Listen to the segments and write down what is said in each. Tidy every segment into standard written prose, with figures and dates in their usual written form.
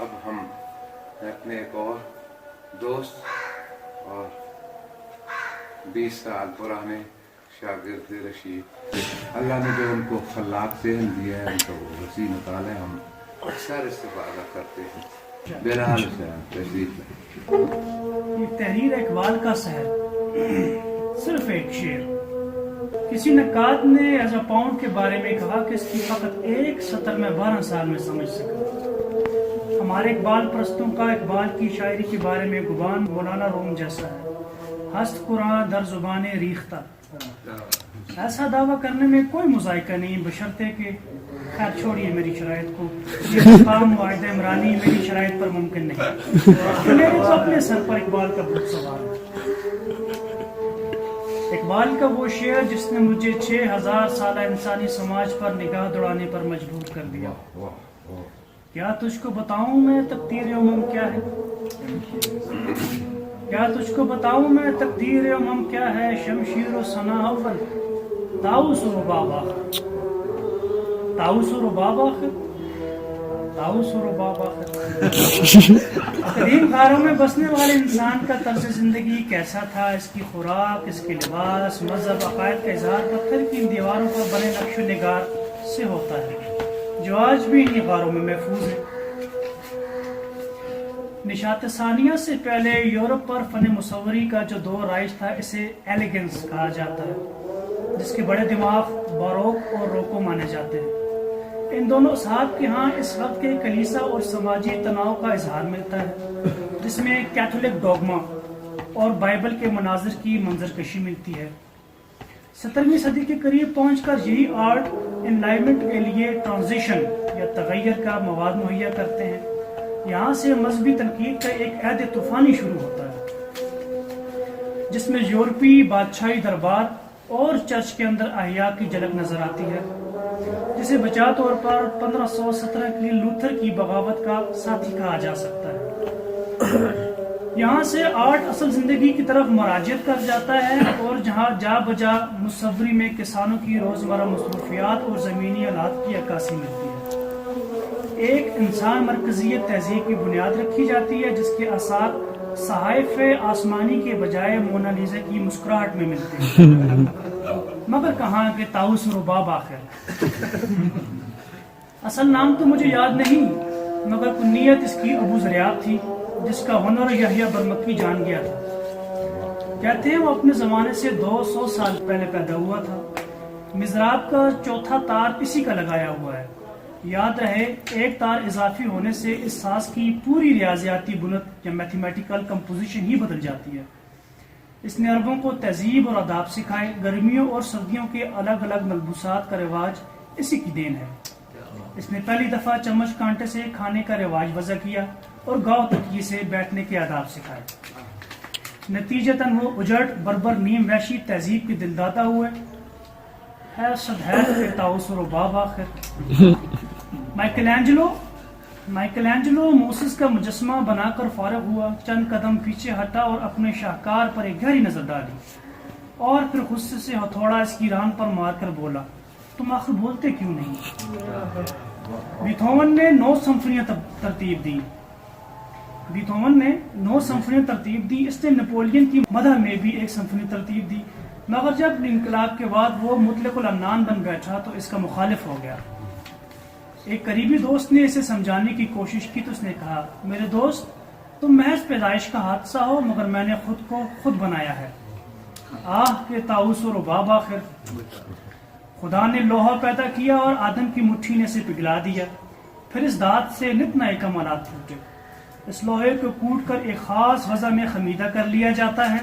اب ہم اپنے ایک اور دوست اور 20 سال پرانے شاگرد رشید، اللہ نے جو ان کو خلاق ذہن دیا ہے ان کا وہ وسیع مطالعہ ہم اکثر استفادہ کرتے ہیں۔ بہرحال سے تشریف لیں۔ یہ تحریر اقبال کا سحر، صرف ایک شعر۔ کسی نقاد نے ایز اے پاؤنڈ کے بارے میں کہا کہ اس کی فقط ایک سطر میں 12 سال میں سمجھ سکا۔ ہمارے اقبال پرستوں کا اقبال کی شاعری کے بارے میں گمان مولانا روم جیسا ہے، ہست قرآن در زبان ریختہ۔ ایسا دعویٰ کرنے میں کوئی مذائقہ نہیں، بشرطے کہ خیر چھوڑیے میری شرائط کو، یہ مقام معاہدہ عمرانی میری شرائط پر ممکن نہیں۔ میرے تو اپنے سر پر اقبال کا بہت سوال ہے۔ اقبال کا وہ شعر جس نے مجھے 6000 سالہ انسانی سماج پر نگاہ دوڑانے پر مجبور کر دیا۔ کیا تجھ کو بتاؤں میں تقدیر امم کیا ہے؟ کیا تجھ کو بتاؤں میں تقدیر امم کیا ہے؟ شمشیر و ثنا اول طاؤس و رباب آخر، طاؤس و رباب آخر، طاؤس و رباب آخر۔ قدیم غاروں میں بسنے والے انسان کا طرز زندگی کیسا تھا؟ اس کی خوراک، اس کے لباس، مذہب، عقائد کا اظہار پتھر کی ان دیواروں پر بنے نقش و نگار سے ہوتا ہے جو آج بھی انہی غاروں میں محفوظ ہے۔ نشاط ثانیہ سے پہلے یورپ پر فن مصوری کا جو دور رائج تھا اسے ایلیگنس کہا جاتا ہے، جس کے بڑے دماغ باروک اور روکو مانے جاتے ہیں۔ ان دونوں اصحاب کے ہاں اس وقت کے کلیسا اور سماجی تناؤ کا اظہار ملتا ہے، جس میں کیتھولک ڈوگما اور بائبل کے مناظر کی منظر کشی ملتی ہے۔ 17ویں صدی کے قریب پہنچ کر یہی آرٹ انلائنمنٹ کے لیے ٹرانزیشن یا تغیر کا مواد مہیا کرتے ہیں۔ یہاں سے مذہبی تنقید کا ایک عہد طوفانی شروع ہوتا ہے، جس میں یورپی بادشاہی دربار اور چرچ کے اندر احیاء کی جھلک نظر آتی ہے، جسے بجا طور پر 1517 کی لوتھر کی بغاوت کا ساتھی کہا جا سکتا ہے۔ یہاں سے آرٹ اصل زندگی کی طرف مراجعت کر جاتا ہے، اور جہاں جا بجا مصوری میں کسانوں کی روزمرہ مصروفیات اور زمینی حالات کی عکاسی ملتی ہے۔ ایک انسان مرکزیت تہذیب کی بنیاد رکھی جاتی ہے، جس کے آثار صحائف آسمانی کے بجائے مونالیزا کی مسکراہٹ میں ملتے ہیں، مگر کہاں کہ طاؤس و رباب آخر۔ اصل نام تو مجھے یاد نہیں، مگر کنیت اس کی ابو ذریاب تھی، جس کا ہنر یحییٰ برمکی جان گیا تھا۔ کہتے ہیں وہ اپنے زمانے سے 200 سال پہلے پیدا ہوا تھا۔ مزراب کا چوتھا تار اسی کا لگایا ہوا ہے۔ یاد رہے ایک تار اضافی ہونے سے اس ساز کی پوری ریاضیاتی بنت یا میتھمیٹیکل کمپوزیشن ہی بدل جاتی ہے۔ اس نے عربوں کو تہذیب اور آداب سکھائے۔ گرمیوں اور سردیوں کے الگ الگ ملبوسات کا رواج اسی کی دین ہے۔ اس نے پہلی دفعہ چمچ کانٹے سے کھانے کا رواج وضع کیا اور گاؤ تکیے سے بیٹھنے کے آداب سکھائے۔ نتیجتاً وہ اجڑ بربر نیم وحشی تہذیب کے دلدادہ ہوئے۔ ہے صد ہے کہ طاؤس و رباب آخر۔ مائیکل اینجلو موسس کا مجسمہ بنا کر فارغ ہوا، چند قدم پیچھے ہٹا اور اپنے شاہکار پر ایک گہری نظر ڈالی، اور پھر غصے سے ہتھوڑا اس کی ران پر مار کر بولا، تم آخر بولتے کیوں نہیں؟ بیتھوون نے 9 سمفنیاں ترتیب دی۔ اس نے نپولین کی مدح میں بھی ایک سمفنی ترتیب دی، مگر جب انقلاب کے بعد وہ مطلق العنان بن بیٹھا تو اس کا مخالف ہو گیا۔ ایک قریبی دوست نے اسے سمجھانے کی کوشش کی تو اس نے کہا، میرے دوست تم محض پیدائش کا حادثہ ہو، مگر میں نے خود کو خود بنایا ہے۔ آہ کہ طاؤس و رباب آخر۔ خدا نے لوہا پیدا کیا اور آدم کی مٹھی نے اسے پگھلا دیا، پھر اس دھات سے نت نئے کمالات پھوٹے۔ اس لوہے کو کوٹ کر ایک خاص وضع میں خمیدہ کر لیا جاتا ہے،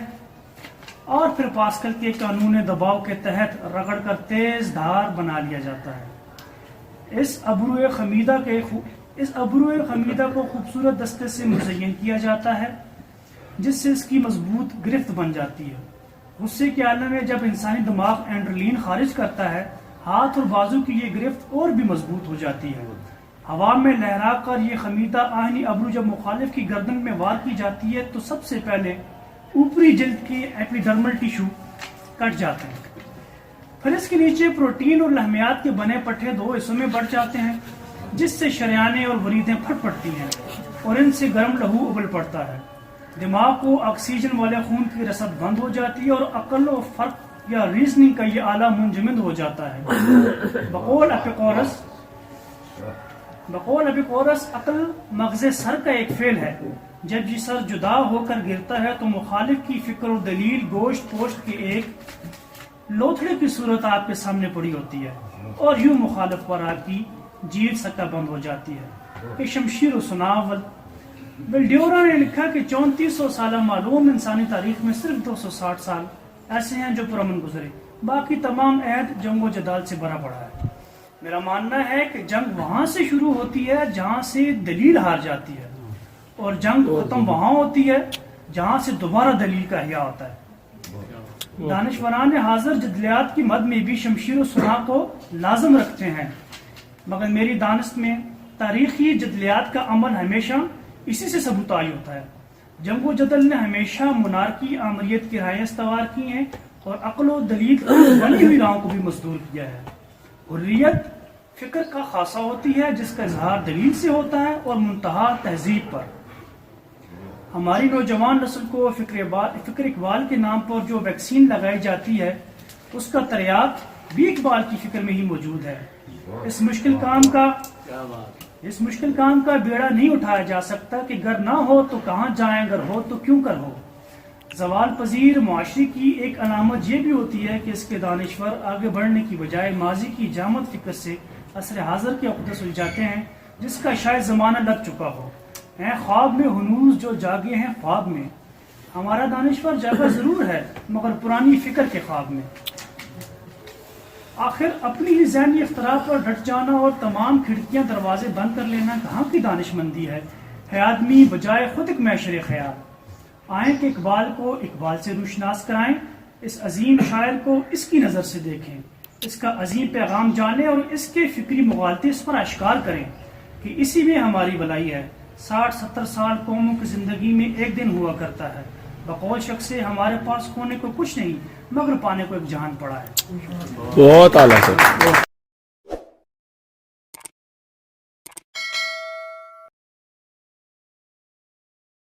اور پھر پاسکل کے قانون دباؤ کے تحت رگڑ کر تیز دھار بنا لیا جاتا ہے۔ اس ابرو خمیدہ کو خوبصورت دستے سے مزین کیا جاتا ہے، جس سے اس کی مضبوط گرفت بن جاتی ہے۔ غصے کے عالم میں جب انسانی دماغ اینڈرلین خارج کرتا ہے، ہاتھ اور بازو کی یہ گرفت اور بھی مضبوط ہو جاتی ہے۔ ہوا میں لہرا کر یہ خمیدہ آہنی ابرو جب مخالف کی گردن میں وار کی جاتی ہے تو سب سے پہلے اوپری جلد کے ایپیڈرمل ٹیشو کٹ جاتے ہیں، پھر اس کے نیچے پروٹین اور لحمیات کے بنے پٹھے 2 حصوں میں بٹ جاتے ہیں، جس سے شریانیں اور وریدیں پھٹ پڑتی ہیں اور ان سے گرم لہو ابل پڑتا ہے. دماغ کو آکسیجن والے خون کی رسد بند ہو جاتی ہے اور عقل و فرق یا ریزننگ کا یہ آلہ منجمد ہو جاتا ہے. بقول اپیکورس عقل مغز سر کا ایک فعل ہے. جب یہ سر جدا ہو کر گرتا ہے تو مخالف کی فکر و دلیل گوشت پوشت کے ایک لوتھڑے کی صورت آپ کے سامنے پڑی ہوتی ہے اور یوں مخالف پر آپ کی جیت سکا بند ہو جاتی ہے. کہ شمشیر و سناو بلڈیورا نے لکھا کہ 3400 سالہ معلوم انسانی تاریخ میں صرف 260 سال ایسے ہیں جو پرامن گزرے، باقی تمام عہد جنگ و جدال سے بھرا پڑا ہے. میرا ماننا ہے کہ جنگ وہاں سے شروع ہوتی ہے جہاں سے دلیل ہار جاتی ہے اور جنگ ختم وہاں ہوتی ہے جہاں سے دوبارہ دلیل کا احیاء ہوتا ہے. دانشوران حاضر جدلیات کی مد میں بھی شمشیر و سنا کو لازم رکھتے ہیں، مگر میری دانست میں تاریخی جدلیات کا عمل ہمیشہ اسی سے ثبوتائی ہوتا ہے. جنگ و جدل نے ہمیشہ منارکی آمریت کی رائیں استوار کی ہیں اور عقل و دلیل بنی ہوئی راہوں کو بھی مزدور کیا ہے. حریت فکر کا خاصہ ہوتی ہے جس کا اظہار دلیل سے ہوتا ہے اور منتہا تہذیب پر. ہماری نوجوان نسل کو فکر اقبال کے نام پر جو ویکسین لگائی جاتی ہے اس کا تریاق بھی اقبال کی فکر میں ہی موجود ہے. اس مشکل کام کا بیڑا نہیں اٹھایا جا سکتا کہ گر نہ ہو تو کہاں جائیں، گر ہو تو کیوں کر ہو. زوال پذیر معاشرے کی ایک علامت یہ بھی ہوتی ہے کہ اس کے دانشور آگے بڑھنے کی بجائے ماضی کی جامد فکر سے عصر حاضر کے عقدے سلجھاتے ہیں جس کا شاید زمانہ لگ چکا ہو. ہیں خواب میں ہنوز جو جاگے ہیں خواب میں. ہمارا دانشور جاگا ضرور ہے مگر پرانی فکر کے خواب میں. آخر اپنی ہی ذہنی اختراع پر ڈٹ جانا اور تمام کھڑکیاں دروازے بند کر لینا کہاں کی دانش مندی ہے آدمی بجائے خود ایک معاشر خیال. آئیں کہ اقبال کو اقبال سے روشناس کرائیں، اس عظیم شاعر کو اس کی نظر سے دیکھیں، اس کا عظیم پیغام جانیں اور اس کے فکری مغالطے اس پر اشکار کریں کہ اسی میں ہماری بلائی ہے. 60-70 سال قوموں کی زندگی میں ایک دن ہوا کرتا ہے. بقول شخص سے ہمارے پاس کھونے کو کچھ نہیں مگر پانے کو ایک جہان پڑا ہے. بہت اعلیٰ سر.